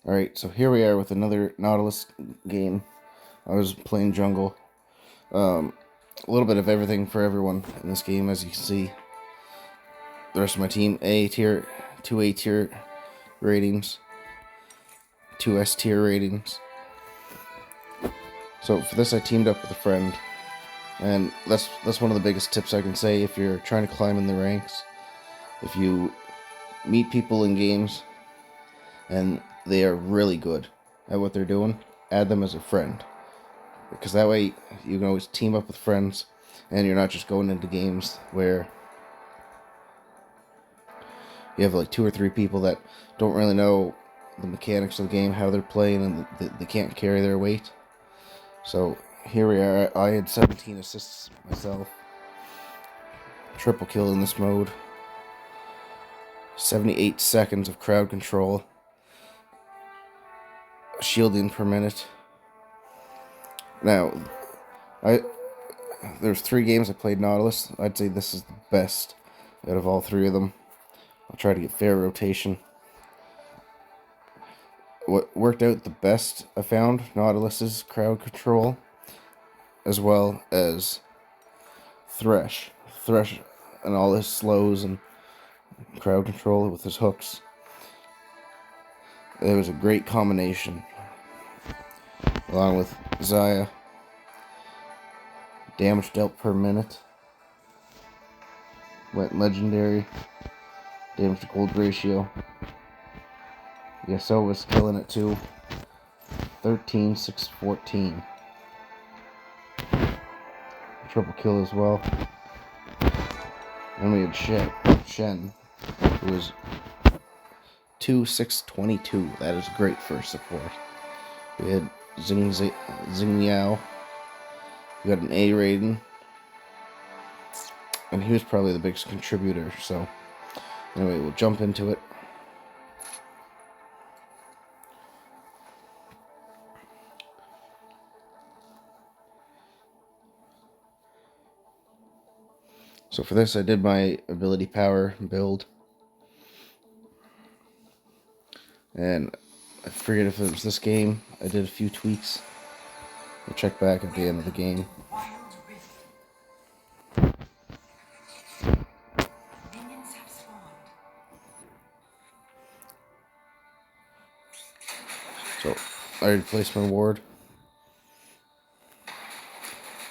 Alright, so here we are with another Nautilus game. I was playing jungle. A little bit of everything for everyone in this game, as you can see. The rest of my team, A tier, 2 A tier ratings, 2 S tier ratings. So for this I teamed up with a friend, and that's one of the biggest tips I can say if you're trying to climb in the ranks. If you meet people in games and they are really good at what they're doing, add them as a friend. Because that way you can always team up with friends and you're not just going into games where you have like 2 or 3 people that don't really know the mechanics of the game, how they're playing, and they can't carry their weight. So here we are. I had 17 assists myself. Triple kill in this mode. 78 seconds of crowd control. Shielding per minute. Now, there's 3 games I played Nautilus. I'd say this is the best out of all 3 of them. I'll try to get fair rotation. What worked out the best, I found, Nautilus's crowd control, as well as Thresh and all his slows and crowd control with his hooks. It was a great combination, along with Xayah. Damage dealt per minute went legendary. Damage to gold ratio. ESO was killing it too. 13, 6, 14. Triple kill as well. Then we had Shen, who was 2, 6, 22. That is great for support. We had Xing Yao. We got an A rating. And he was probably the biggest contributor. So, anyway, we'll jump into it. So for this, I did my ability power build. And I forget if it was this game. I did a few tweaks. We'll check back at the end of the game. So, I already placed my ward.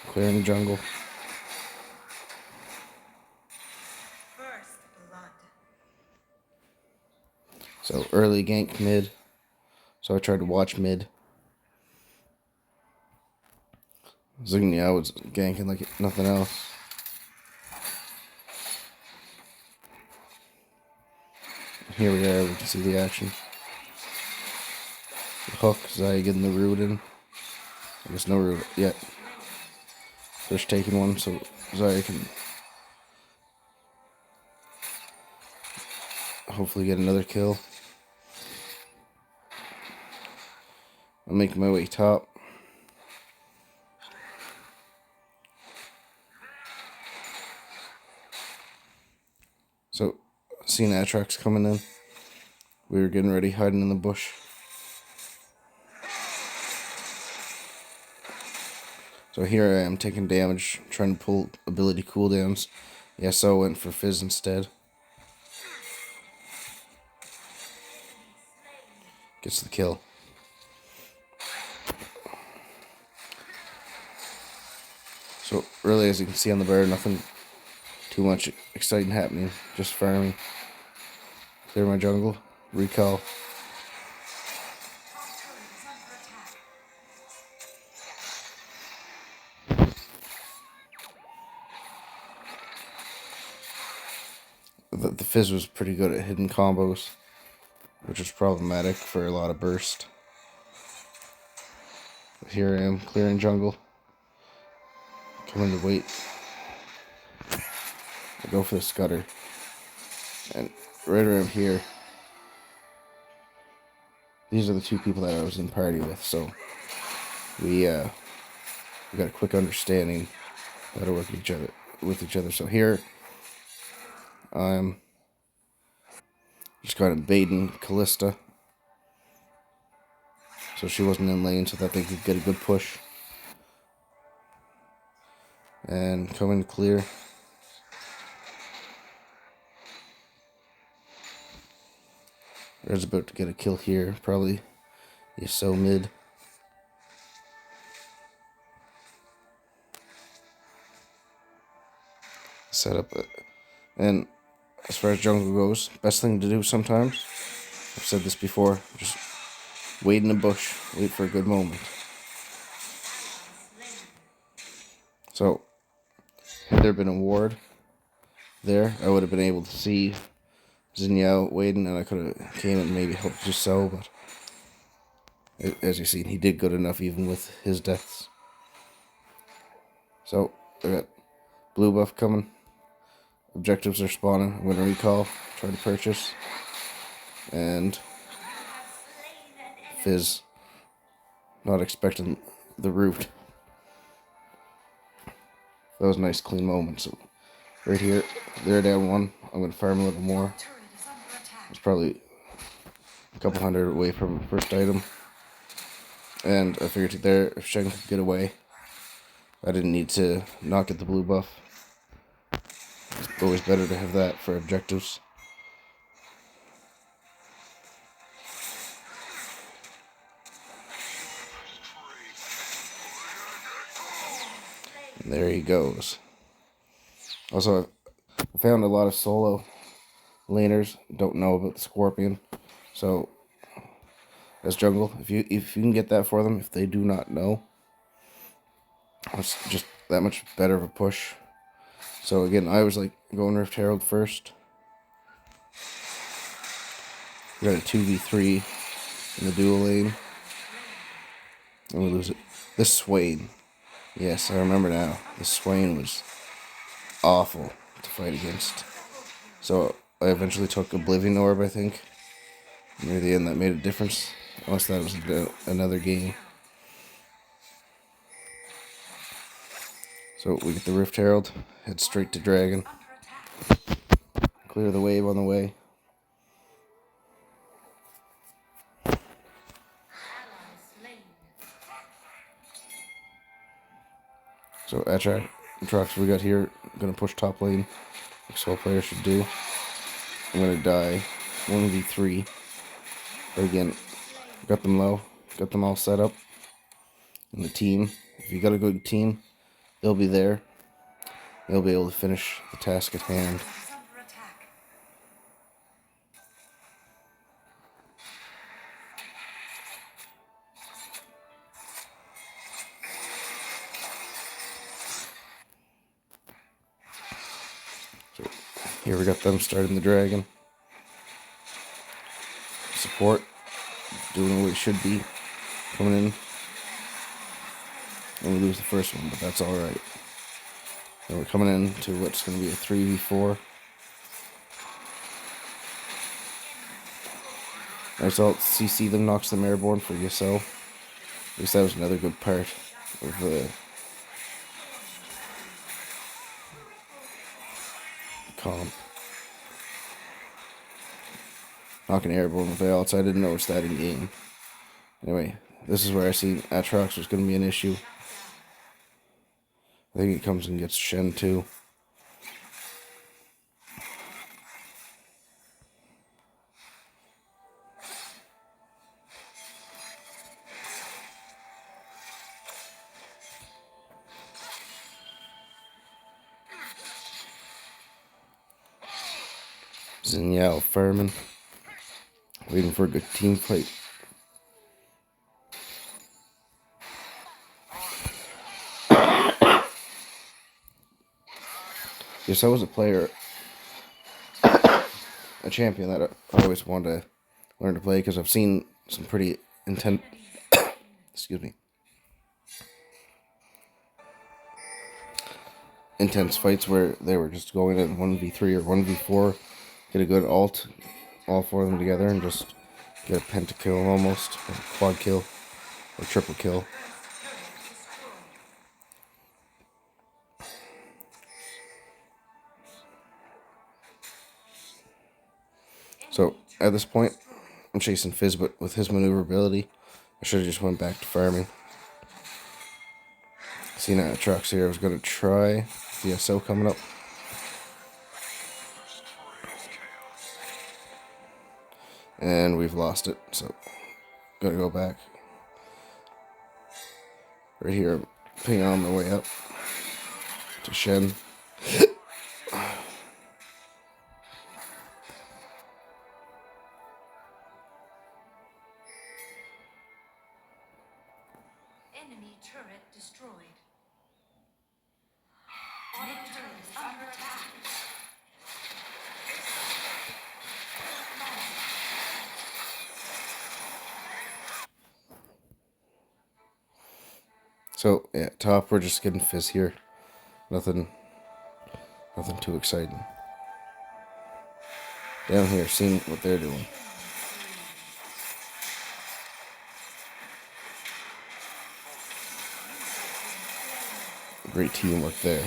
Clearing the jungle. So, early gank mid. So I tried to watch mid. Xing Yao was ganking like nothing else. Here we are, we can see the action. The hook, Xayah getting the root in. I guess no root yet. Fish taking one, so Xayah can hopefully get another kill. I'm making my way top. So, seeing Atrox coming in, we were getting ready, hiding in the bush. So here I am taking damage, trying to pull ability cooldowns. Yeah, so I went for Fizz instead. Gets the kill. So really, as you can see on the bar, nothing too much exciting happening. Just farming. Clear my jungle. Recall. The Fizz was pretty good at hidden combos, which is problematic for a lot of burst. But here I am, clearing jungle. Coming to wait. I go for the scutter. And right around here, these are the 2 people that I was in party with, so we got a quick understanding how to work with each other. So here, I'm just kind of baiting Callista. so she wasn't in lane so that they could get a good push. And coming to clear. Red's about to get a kill here, probably so mid. Set up it. And as far as jungle goes, best thing to do sometimes, I've said this before, just wait in the bush, wait for a good moment. So, had there been a ward there, I would have been able to see Xin Yao waiting, and I could have came and maybe helped just so, but as you see, he did good enough even with his deaths. So, I got blue buff coming. Objectives are spawning. I'm going to recall, try to purchase. And Fizz, not expecting the root. That was a nice clean moment. So, right here, they're down one. I'm going to farm a little more. It's probably a couple hundred away from first item. And I figured there, if Shen could get away, I didn't need to not get the blue buff. It's always better to have that for objectives. And there he goes. Also, I found a lot of solo laners don't know about the Scorpion. So, as jungle, if you can get that for them, if they do not know, it's just that much better of a push. So again, I was like going Rift Herald first. We got a 2v3 in the dual lane. And we lose it. This Swain. Yes, I remember now. This Swain was awful to fight against. So I eventually took Oblivion Orb, I think. Near the end that made a difference. Unless that was another game. So we get the Rift Herald, head straight to Dragon. Clear the wave on the way. So Atrax we got here, gonna push top lane, like all players should do. I'm gonna die 1v3. But again, got them low, got them all set up. And the team, if you got a good team, they'll be there. They'll be able to finish the task at hand. So here we got them starting the dragon. Support, doing what it should be, coming in. And we lose the first one, but that's alright. And we're coming in to what's going to be a 3v4. Nice ult, CC them, knocks them airborne for Yasuo. At least that was another good part of the comp. Knocking airborne with ults, I didn't notice that in game. Anyway, this is where I see Atrox was going to be an issue. I think he comes and gets Shen too. Xin Yao Furman. Waiting for a good team fight. Yes, I was a player, a champion that I always wanted to learn to play because I've seen some pretty intense, excuse me, intense fights where they were just going in 1v3 or 1v4, get a good ult, all four of them together, and just get a pentakill almost, or quad kill, or triple kill. So at this point, I'm chasing Fizz, but with his maneuverability, should have just went back to farming. Seeing out of trucks here, I was gonna try the SO coming up. And we've lost it, so gotta go back. Right here, I'm pinging on my way up to Shen. Enemy turret destroyed. Enemy turret is under attack. So yeah, top, we're just getting fizz here. Nothing too exciting. Down here, seeing what they're doing. Great teamwork there.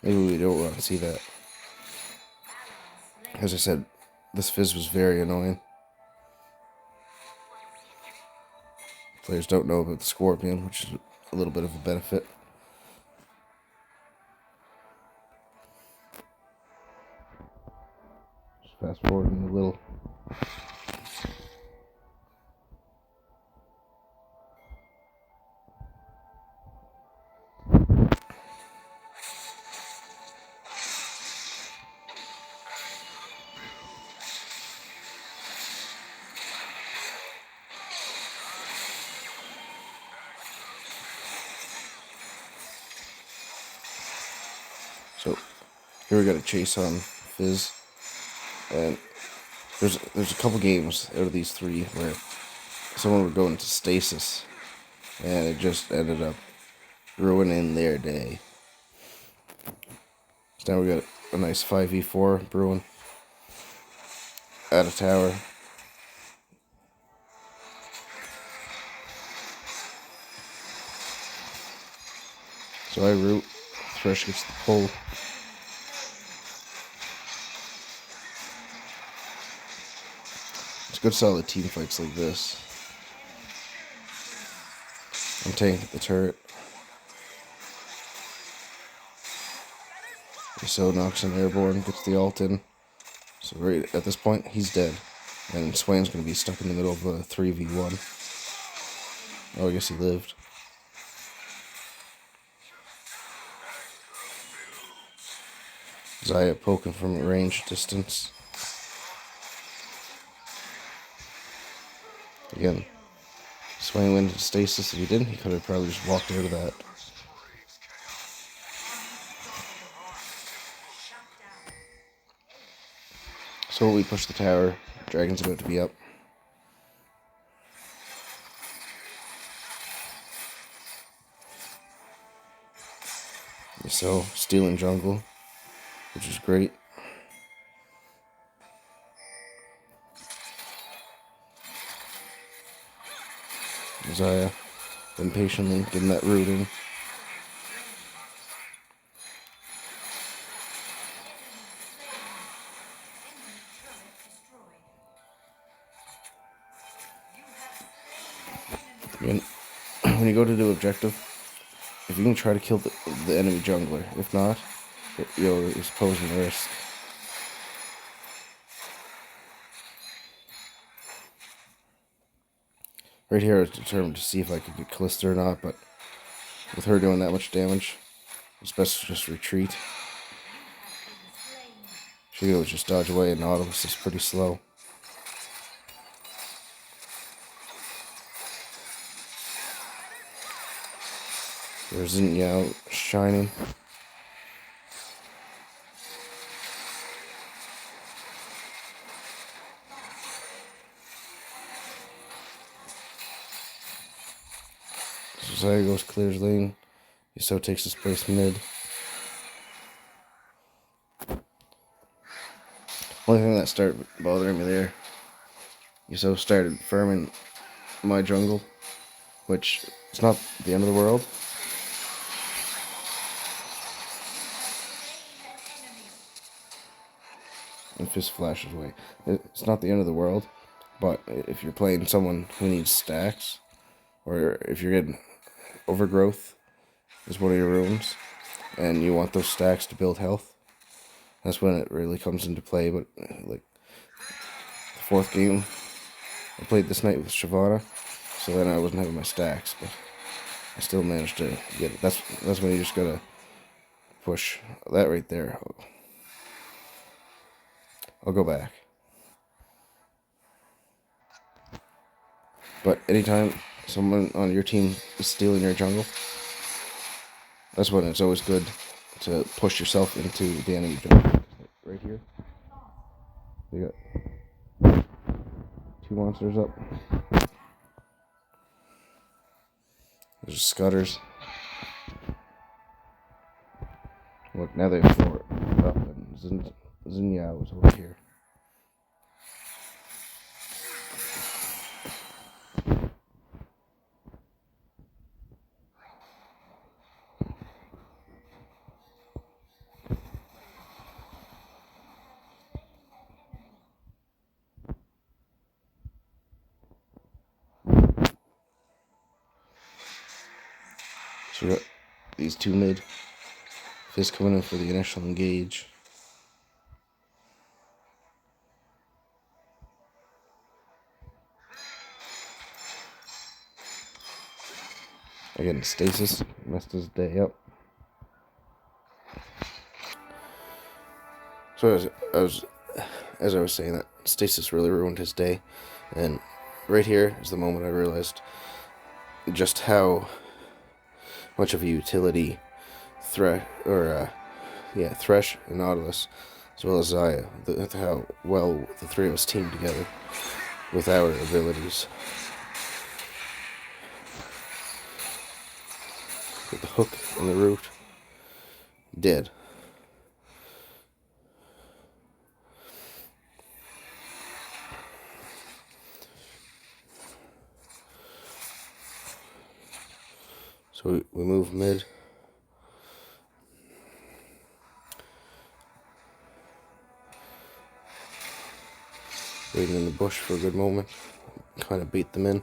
Maybe we don't want to see that. As I said, this fizz was very annoying. Players don't know about the Scorpion, which is a little bit of a benefit. Just fast forwarding a little. So here we got a chase on Fizz, and there's a couple games out of these three where someone would go into stasis, and it just ended up ruining their day. So now we got a nice 5v4 brewing at a tower. So I root, Thresh gets the pull. It's good solid team fights like this. I'm tanking the turret. So knocks an airborne, gets the ult in. So right at this point, he's dead. And Swain's going to be stuck in the middle of a 3v1. Oh, I guess he lived. Xayah poking from a range distance. Again, Swain went into stasis. If he didn't, he could have probably just walked out of that. So we push the tower. Dragon's about to be up. So stealing jungle, which is great. Xayah impatiently getting that rooting. And when you go to do objective, if you can try to kill the enemy jungler, if not, you're posing a risk. Right here I was determined to see if I could get Callista or not, but with her doing that much damage, it's best to just retreat. She goes just dodge away, and Nautilus is pretty slow. There's Yao shining. So Xayah goes clears lane. Yasuo takes his place mid. Only thing that started bothering me there, Yasuo started farming my jungle, which it's not the end of the world. And Fizz flashes away. It's not the end of the world, But if you're playing someone who needs stacks, or if you're getting overgrowth is one of your runes, and you want those stacks to build health, that's when it really comes into play. But like the fourth game, I played this night with Shyvana, so then I wasn't having my stacks, but I still managed to get it. That's when you just gotta push that right there. I'll go back. But anytime someone on your team is stealing your jungle, that's when it's always good to push yourself into the enemy jungle. Right here, we got two monsters up. There's scutters. Look, now they have four up, and Zinyaa was over here. So we got these two mid. Fizz coming in for the initial engage. Again, Stasis messed his day up. So as I was saying, that Stasis really ruined his day, and right here is the moment I realized just how much of a utility Thresh and Nautilus, as well as Zaya, how well the three of us teamed together with our abilities. With the hook and the root, dead. So we move mid. Waiting in the bush for a good moment. Kind of bait them in.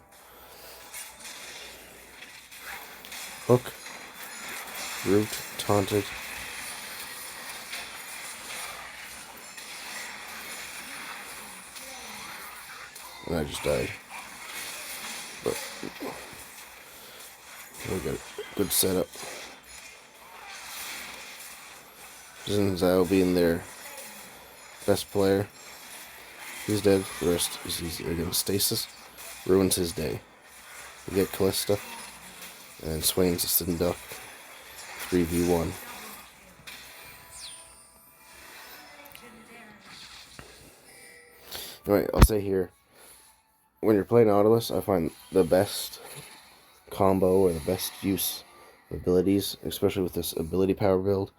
Hook. Root. Taunted. And I just died. But we got a good setup. Xin Zhao being their best player. He's dead. The rest is against Stasis. Ruins his day. We get Callista. And Swain's a Sin Duck. 3v1. Anyway, I'll say here, when you're playing Nautilus, I find the best combo or the best use of abilities, especially with this ability power build.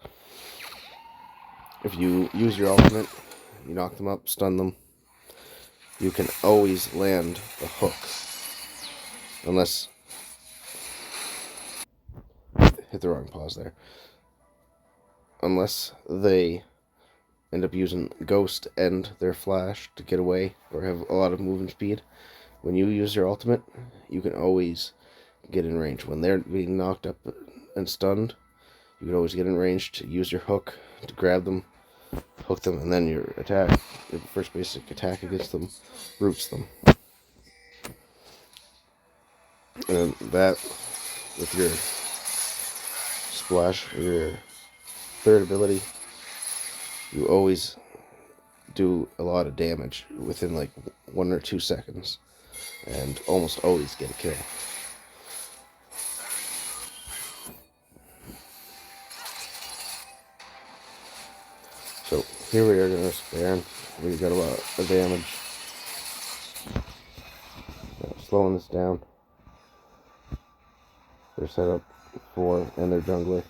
If you use your ultimate, you knock them up, stun them, you can always land a hook. Unless... hit the wrong pause there. Unless they end up using Ghost and their Flash to get away or have a lot of movement speed. When you use your ultimate, you can always get in range. When they're being knocked up and stunned, you can always get in range to use your hook to grab them, hook them, and then your attack, your first basic attack against them, roots them. And that, with your splash, your third ability, you always do a lot of damage within like 1 or 2 seconds, and almost always get a kill. So here we are in this Baron. We got a lot of damage. Slowing this down. They're set up for, and their jungler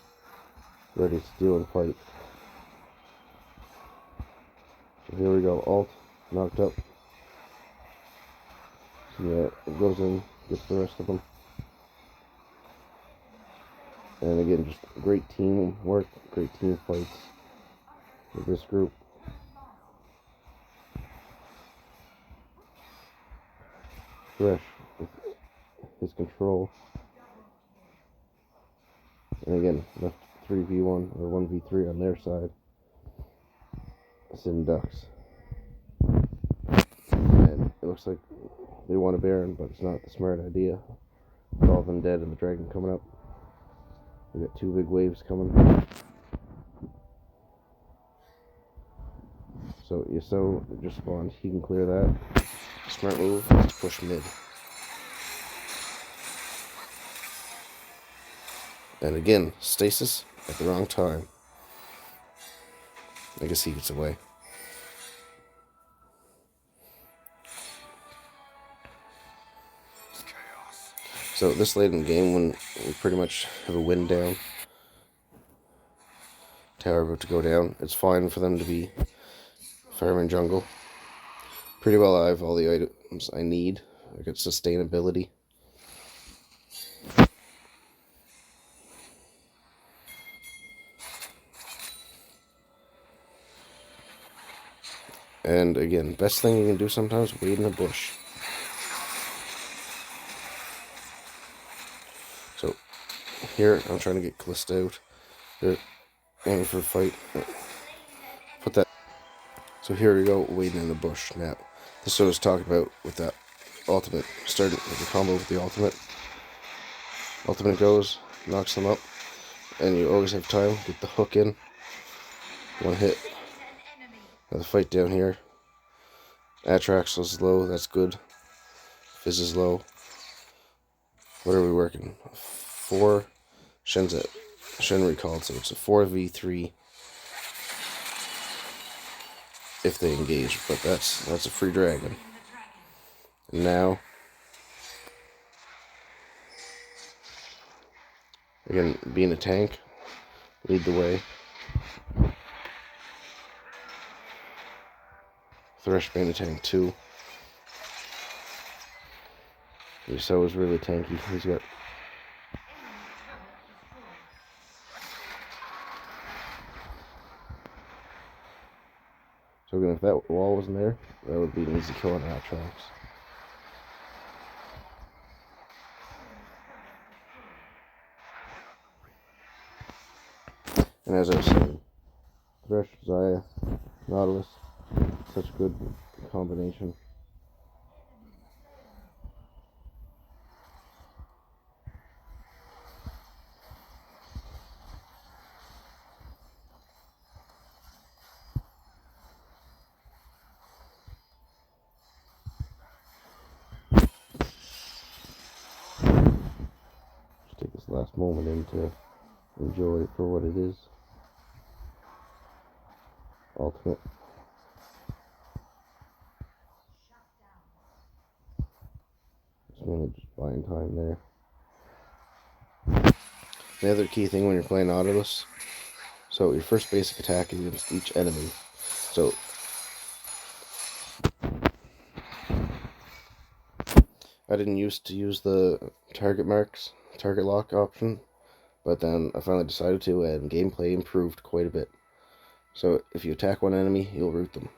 ready to deal and fight. So here we go, ult, knocked up. So yeah, it goes in, gets the rest of them. And again, just great teamwork, great team fights with this group. Thresh with his control. And again, left 3v1 or 1v3 on their side. Sin Ducks. And it looks like they want a Baron, but it's not the smart idea. With all of them dead and the dragon coming up. We got two big waves coming. So Yasuo just spawned. He can clear that. Smart move is to push mid. And again, stasis at the wrong time. I guess he gets away. So this late in the game, when we pretty much have a wind down, tower about to go down, it's fine for them to be farming jungle. Pretty well I have all the items I need. I got sustainability. And again, best thing you can do sometimes, wait in a bush. So here, I'm trying to get Callista out. They're aiming for a fight. Put that. So here we go, waiting in the bush. Now, this is what I was talking about with that ultimate. Starting with the combo with the ultimate. Ultimate goes, knocks them up. And you always have time, get the hook in. One hit. Now the fight down here. Atrax is low, that's good. Fizz is low. What are we working? 4. Shen's at Shen recalled, so it's a 4v3 if they engage, but that's a free dragon. And now again, being a tank, lead the way. Thresh being a tank too. Yasuo is really tanky. He's got so again, if that wall wasn't there, that would be an easy kill on Atrax. And as I was saying, Thresh, Xayah, Nautilus, such a good combination. Just take this last moment in to enjoy it for what it is. Ultimate. Just mainly just buying time there. The other key thing when you're playing Nautilus, so your first basic attack is against each enemy. So I didn't used to use the target lock option, but then I finally decided to, and gameplay improved quite a bit. So if you attack one enemy, you'll root them.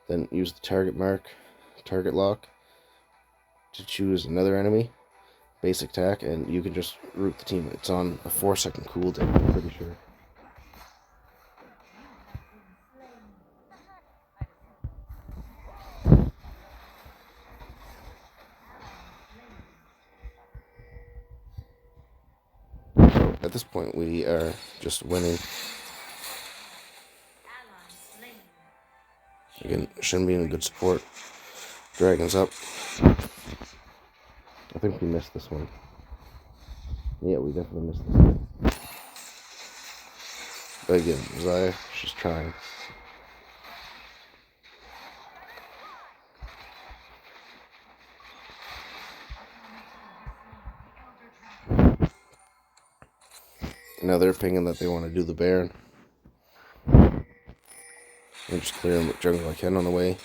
Then use the target lock to choose another enemy, basic attack, and you can just root the team. It's on a 4-second cooldown, I'm pretty sure. So at this point, we are just winning. Again, Shen being a good support. Dragon's up. I think we missed this one. Yeah, we definitely missed this one. But again, Xayah, she's trying. Now they're pinging that they want to do the Baron. I'm just clearing what jungle I can on the way.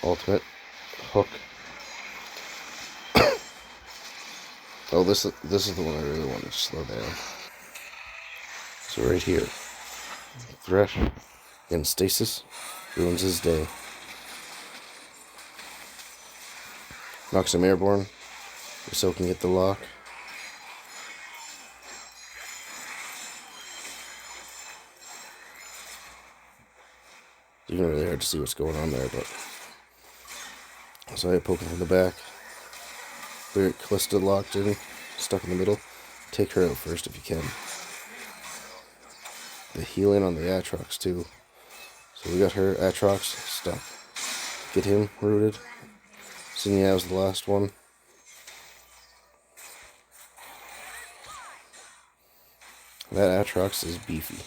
Ultimate. Hook. Oh, this is the one I really wanted to slow down. So right here, Thresh in stasis ruins his day. Knocks him airborne. So can get the lock. It's even really hard to see what's going on there, but so I poke him from the back. Clear Callista locked in, stuck in the middle. Take her out first if you can. The healing on the Atrox too. So we got her Atrox stuck. Get him rooted. Sinyao's the last one. That Atrox is beefy.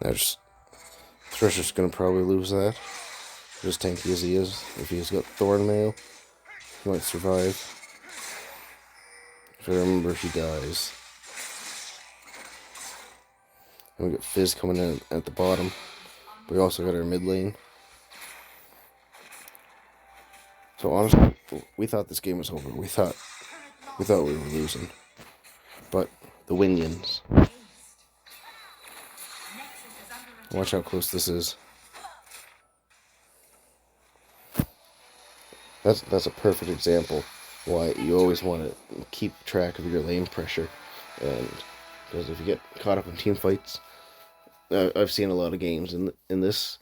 Now just Thresher's gonna probably lose that. As tanky as he is, if he's got Thorn Mail, he might survive. If I remember, he dies. And we got Fizz coming in at the bottom. But we also got our mid lane. So honestly, we thought this game was over. We thought we were losing. But the Winions. Watch how close this is. That's a perfect example why you always want to keep track of your lane pressure, and because if you get caught up in team fights, I've seen a lot of games in this,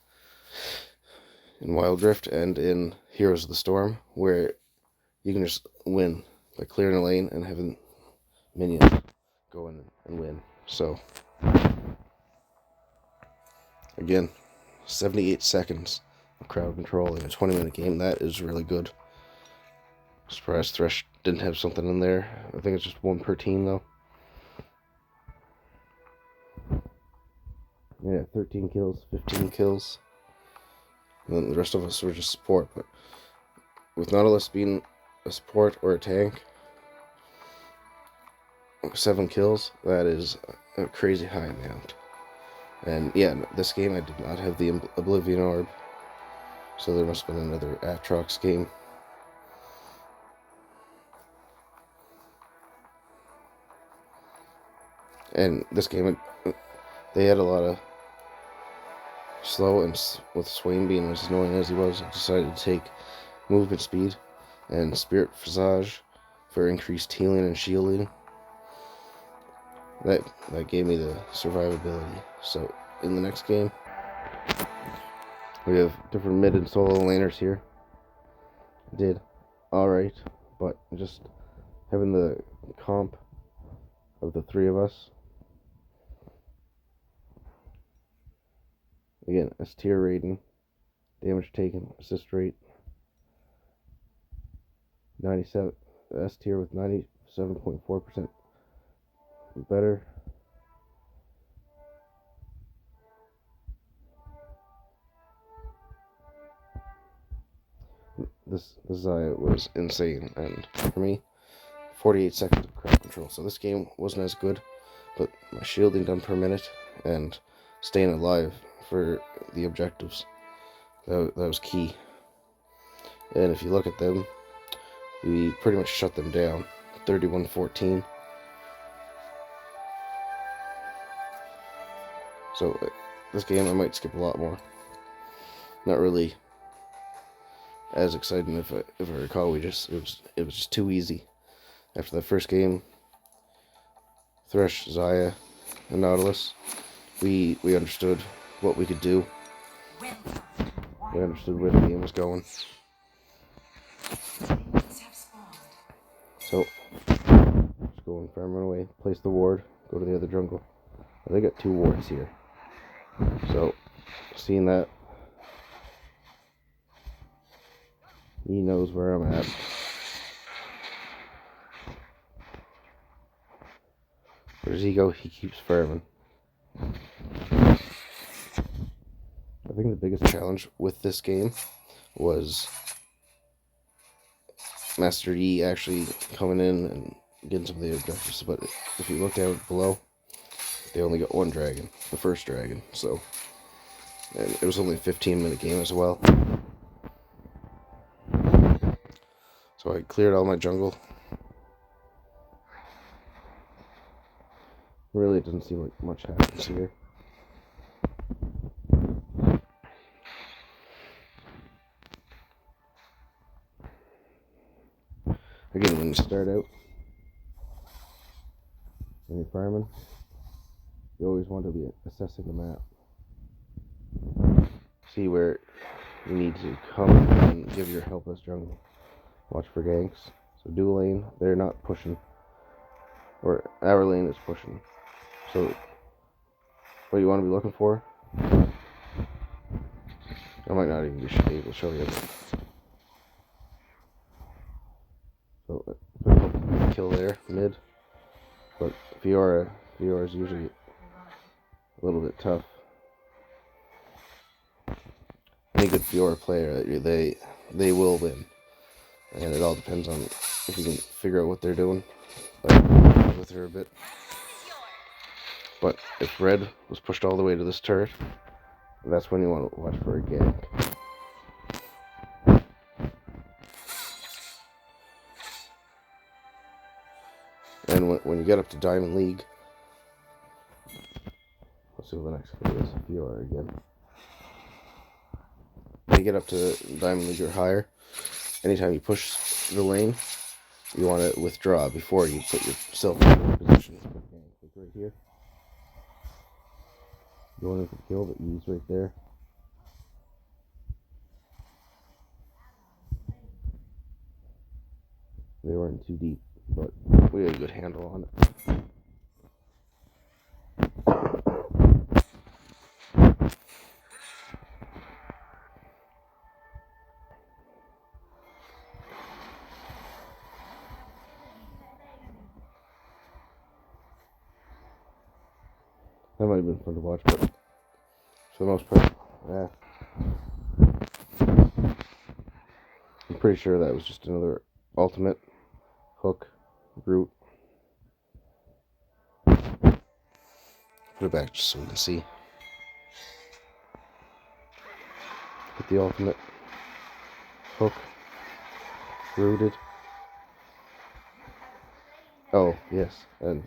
in Wild Rift and in Heroes of the Storm, where you can just win by clearing a lane and having minions go in and win. So again, 78 seconds of crowd control in a 20-minute game. That is really good. Surprised Thresh didn't have something in there. I think it's just one per team though. Yeah, 13 kills, 15 kills. And then the rest of us were just support. But with Nautilus being a support or a tank, 7 kills, that is a crazy high amount. And yeah, this game I did not have the Oblivion Orb. So there must have been another Atrox game. And this game, they had a lot of slow, and with Swain being as annoying as he was, I decided to take movement speed and Spirit Visage for increased healing and shielding. That gave me the survivability. So in the next game, we have different mid and solo laners here. Did alright, but just having the comp of the three of us. Again, S tier rating, damage taken, assist rate, 97. S tier with 97.4% better. This Xayah was insane, and for me, 48 seconds of crowd control. So this game wasn't as good, but my shielding done per minute and staying alive for the objectives, that was key. And if you look at them, we pretty much shut them down, 31-14. So this game I might skip a lot more. Not really as exciting if I recall. It was just too easy. After the first game, Thresh, Xayah, and Nautilus, we understood what we could do. We understood where the game was going. So, just go and farm run away, place the ward, go to the other jungle. They got 2 wards here. So, seeing that, he knows where I'm at. Where does he go? He keeps farming. I think the biggest challenge with this game was Master E actually coming in and getting some of the objectives. But if you look down below, they only got one dragon, the first dragon. So, and it was only a 15-minute game as well. So I cleared all my jungle. Really, it doesn't seem like much happens here. Again, when you start out and you're farming, you always want to be assessing the map. See where you need to come and give your helpless jungle. Watch for ganks. So dual lane, they're not pushing. Or our lane is pushing. So what you want to be looking for, I might not even be able to show you. So kill there, mid. But Fiora is usually a little bit tough. Any good Fiora player, they will win. And it all depends on if you can figure out what they're doing. Like, with her a bit. But if red was pushed all the way to this turret, that's when you want to watch for a gank. And when you get up to Diamond League, let's see what the next one is. Fiora again. When you get up to Diamond League or higher, anytime you push the lane, you want to withdraw before you put yourself in a position. Like right here. Going in for the kill, but E's right there. They weren't too deep, but we had a good handle on it. That might have been fun to watch, but for the most part, yeah. I'm pretty sure that was just another ultimate hook route. Put it back just so we can see. Hit the ultimate hook rooted. Oh yes, and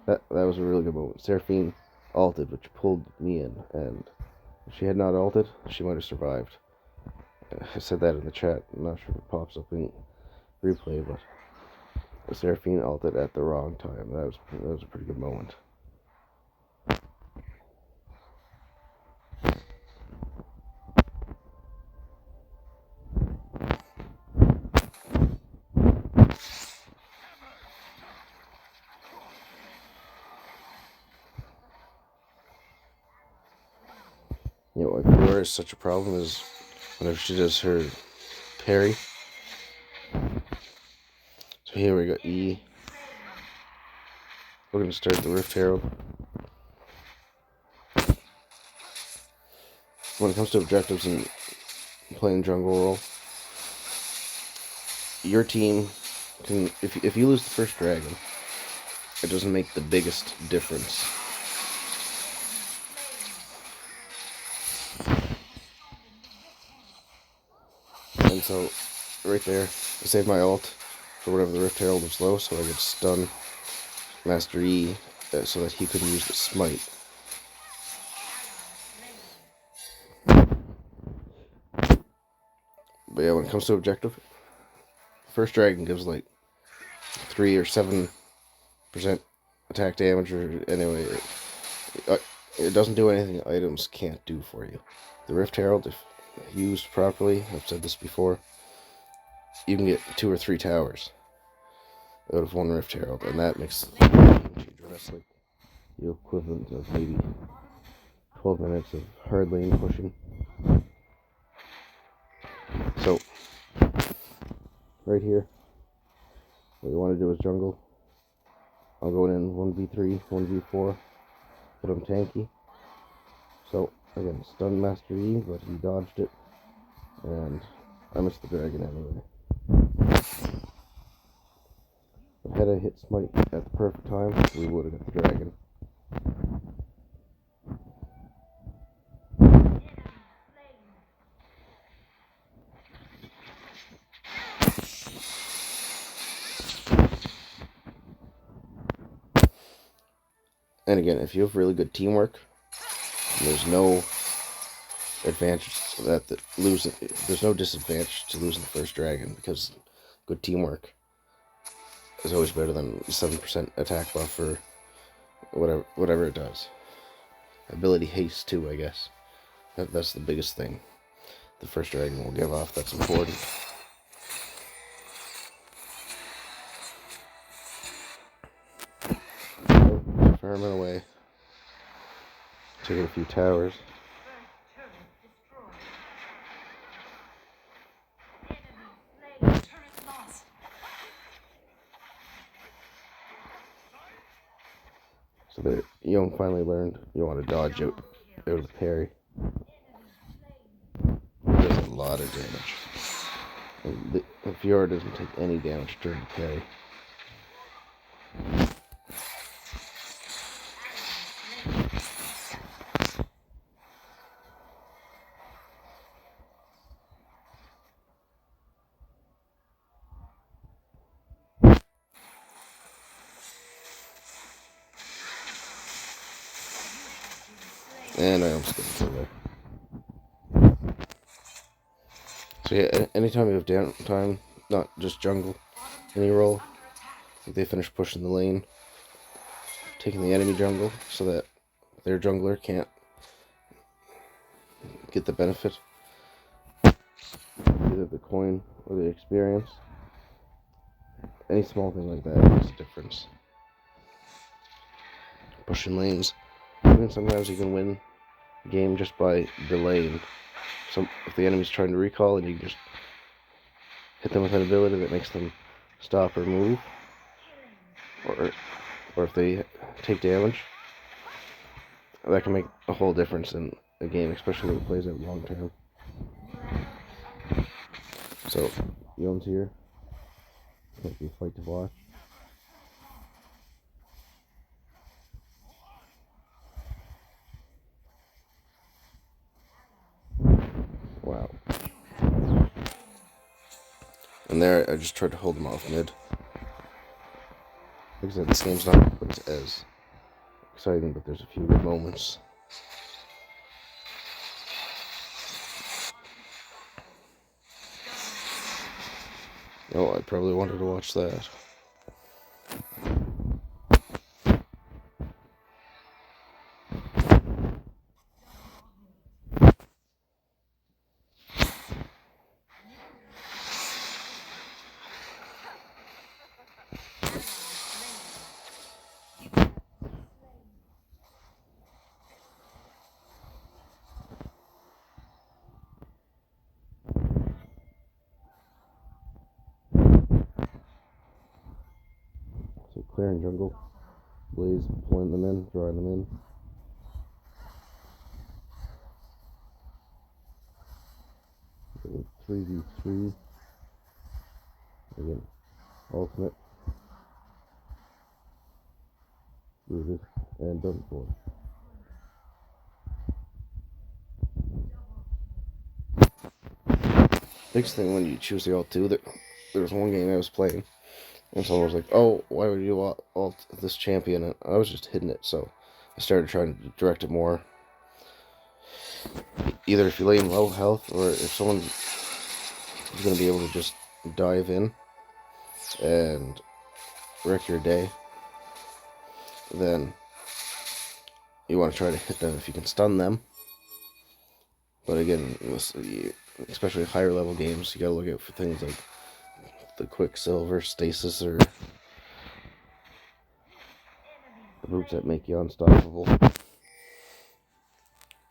that was a really good moment. Seraphine ulted, which pulled me in, and if she had not ulted, she might have survived. I said that in the chat. I'm not sure if it pops up in replay, but Seraphine ulted at the wrong time. That was a pretty good moment. You know, like where is such a problem is whenever she does her parry. So here we got E. We're gonna start the Rift Herald. When it comes to objectives and playing jungle role, your team can, if you lose the first dragon, it doesn't make the biggest difference. And so, right there, I saved my ult for whenever the Rift Herald was low, so I could stun Master E so that he couldn't use the smite. But yeah, when it comes to objective, first dragon gives like 3 or 7% attack damage, or anyway, it doesn't do anything items can't do for you. The Rift Herald, if used properly, I've said this before, you can get 2 or 3 towers out of one Rift Herald, and that makes the game changer. That's like the equivalent of maybe 12 minutes of hard lane pushing. So, right here, what you want to do is jungle. I'll go in 1v3, 1v4, put him tanky. So, again, stun Master E, but he dodged it, and I missed the dragon anyway. had a hit smite at the perfect time, we would have got the dragon. And again, if you have really good teamwork, there's no advantage that losing. There's no disadvantage to losing the first dragon because good teamwork is always better than 7% attack buff or whatever it does. Ability haste too, I guess. That's the biggest thing. The first dragon will give off. That's important. Farming away. Taking a few towers. So that Young finally learned you want to dodge out of the parry. It does a lot of damage. And the Fiora doesn't take any damage during the parry. And I almost didn't kill there. So yeah, anytime you have downtime, not just jungle, any role, they finish pushing the lane, taking the enemy jungle, so that their jungler can't get the benefit, either the coin or the experience. Any small thing like that makes a difference. Pushing lanes. Even sometimes you can win a game just by delaying. So if the enemy's trying to recall and you can just hit them with an ability that makes them stop or move, or if they take damage, that can make a whole difference in a game, especially when it plays out long term. So, Young's here. Might be a fight to watch. Wow. And there, I just tried to hold him off mid. Like I said, this game's not as exciting, but there's a few good moments. Oh, I probably wanted to watch that. So clearing jungle, Blaze pulling them in, drawing them in. So 3v3. Again, ultimate, rooted, and done for. Biggest thing when you choose the ult too, there was one game I was playing, and someone was like, "Oh, why would you ult this champion?" And I was just hitting it, so I started trying to direct it more. Either if you lay in low health, or if someone is going to be able to just dive in and wreck your day, then you want to try to hit them if you can stun them. But again, especially higher level games, you gotta look out for things like the Quicksilver, Stasis, or the moves that make you unstoppable.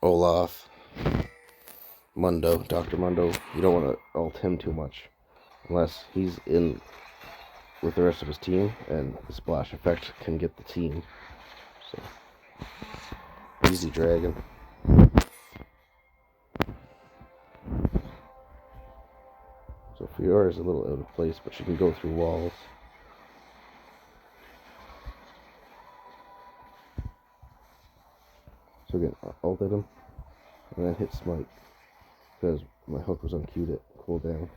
Olaf, Mundo, Dr. Mundo, you don't want to ult him too much unless he's in with the rest of his team, and the splash effect can get the team. So, easy dragon. So Fiora is a little out of place, but she can go through walls. So again, I ulted him, and then hit smite, because my hook was on Q to cool down.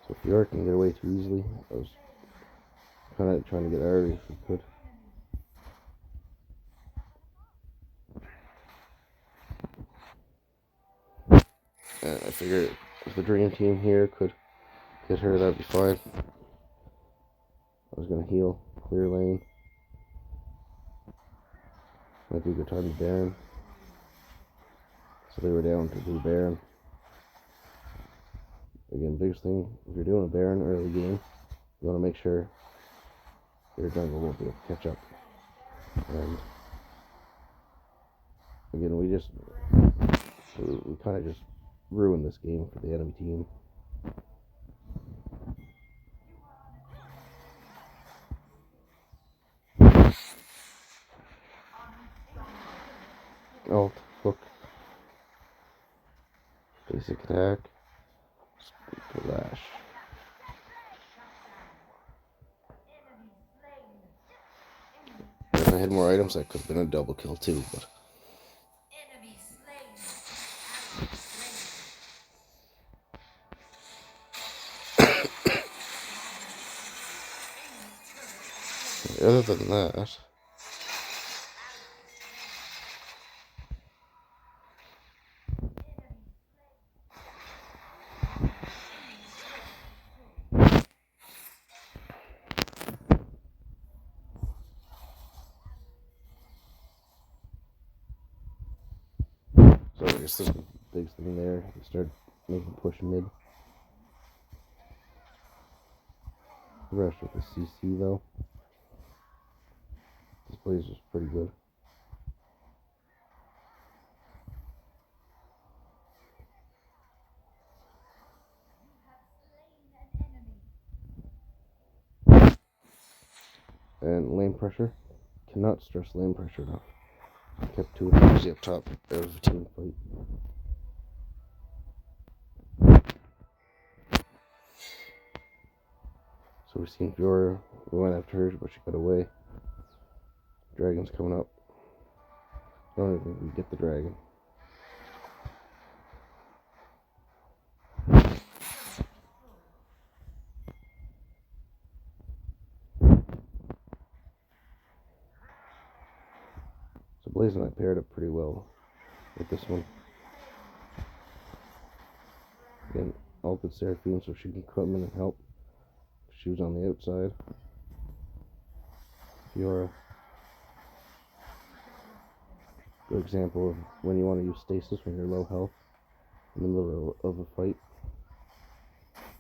So if Fiora can get away too easily, I was kind of trying to get Ari if we could. And I figured if the dream team here could get her, that'd be fine. I was gonna heal, clear lane. Might be a good time to Baron. So they were down to do Baron. Again, biggest thing, if you're doing a Baron early game, you want to make sure your jungle won't be able to catch up. And again, we kind of just ruined this game for the enemy team. Alt, hook, basic attack, splash. If I had more items, that could have been a double kill too, but Enemy slain. other than that, so I guess the biggest thing there, you start making push mid. The rest with the CC though, this blaze was pretty good. And lane pressure, cannot stress lane pressure enough. Kept 2 easy up top out of a team fight. So we've seen Fiora, we went after her, but she got away. Dragon's coming up. I don't even think we get the dragon. So Blaze and I paired up pretty well with this one. Again, ulted Seraphine so she can come in and help. She was on the outside. Fiora. Good example of when you want to use stasis when you're low health in the middle of a fight.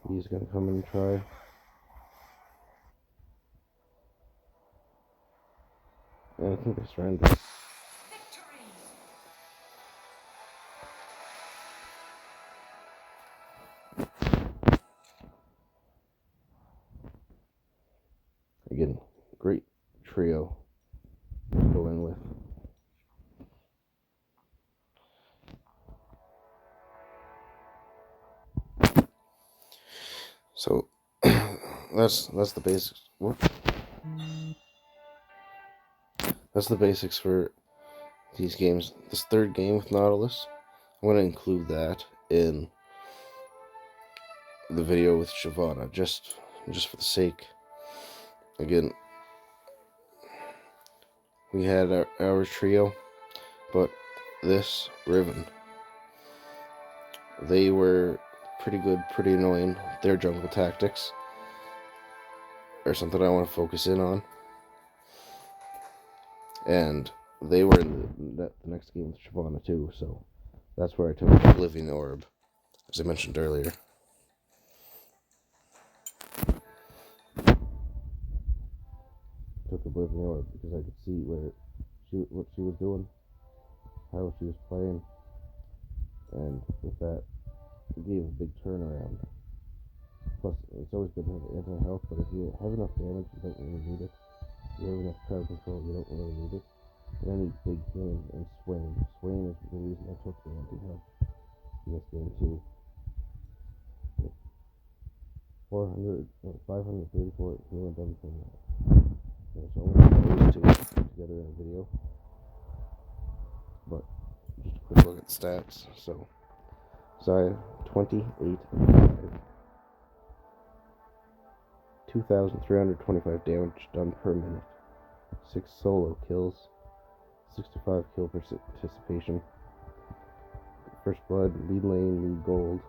He's gonna come in and try. And I think they surrendered. Victory. Again, great trio to go in with. So that's the basics. What? That's the basics for these games. This third game with Nautilus, I'm going to include that in the video with Shyvana, just for the sake. Again, we had our trio, but this Riven, they were pretty good, pretty annoying. Their jungle tactics are something I want to focus in on. And they were in the next game with Shyvana too, so that's where I took the Oblivion Orb, as I mentioned earlier. Took Oblivion Orb because I could see what she was doing, how she was playing, and with that, it gave a big turnaround. Plus, it's always good to have anti-health, but if you have enough damage, you don't really need it. If you have enough crowd control, you don't really need it. But I need big healing and Swain. Swain is the reason I took the anti-health in this game too. 534 heal and done per minute. Yeah, so I'm going to put those two together in a video. But just a quick look at the stats. So Zaya 28 and 5. 2,325 damage done per minute. 6 solo kills. 65 kill participation. First blood, lead lane, lead gold.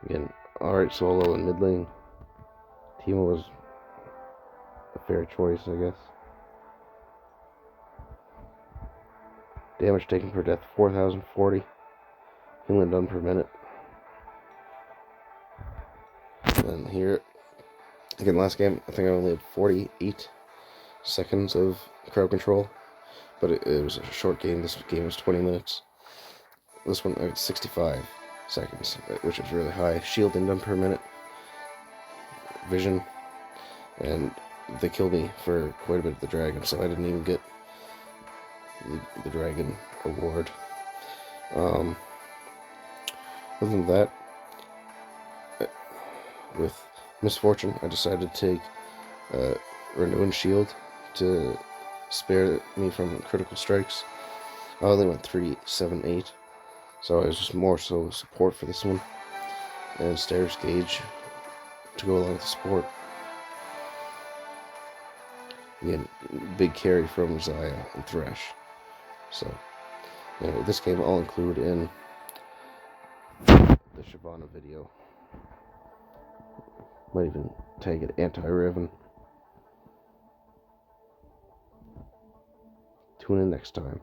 Again, alright solo and mid lane. Teemo was a fair choice, I guess. Damage taken per death, 4,040. Healing done per minute. And here, again, last game, I think I only had 48 seconds of crowd control. But it was a short game. This game was 20 minutes. This one, I had 65 seconds, which is really high. Shielding done per minute. Vision. And they killed me for quite a bit of the dragon, so I didn't even get the dragon award. Other than that, with Misfortune, I decided to take Renew and Shield to spare me from critical strikes. I only went 3, 7, 8, so I was just more so support for this one, and Stairs Gauge to go along with the support. Again, big carry from Zaya and Thresh. So, this game I'll include in the Shyvana video. Might even tag it anti-Riven. Tune in next time.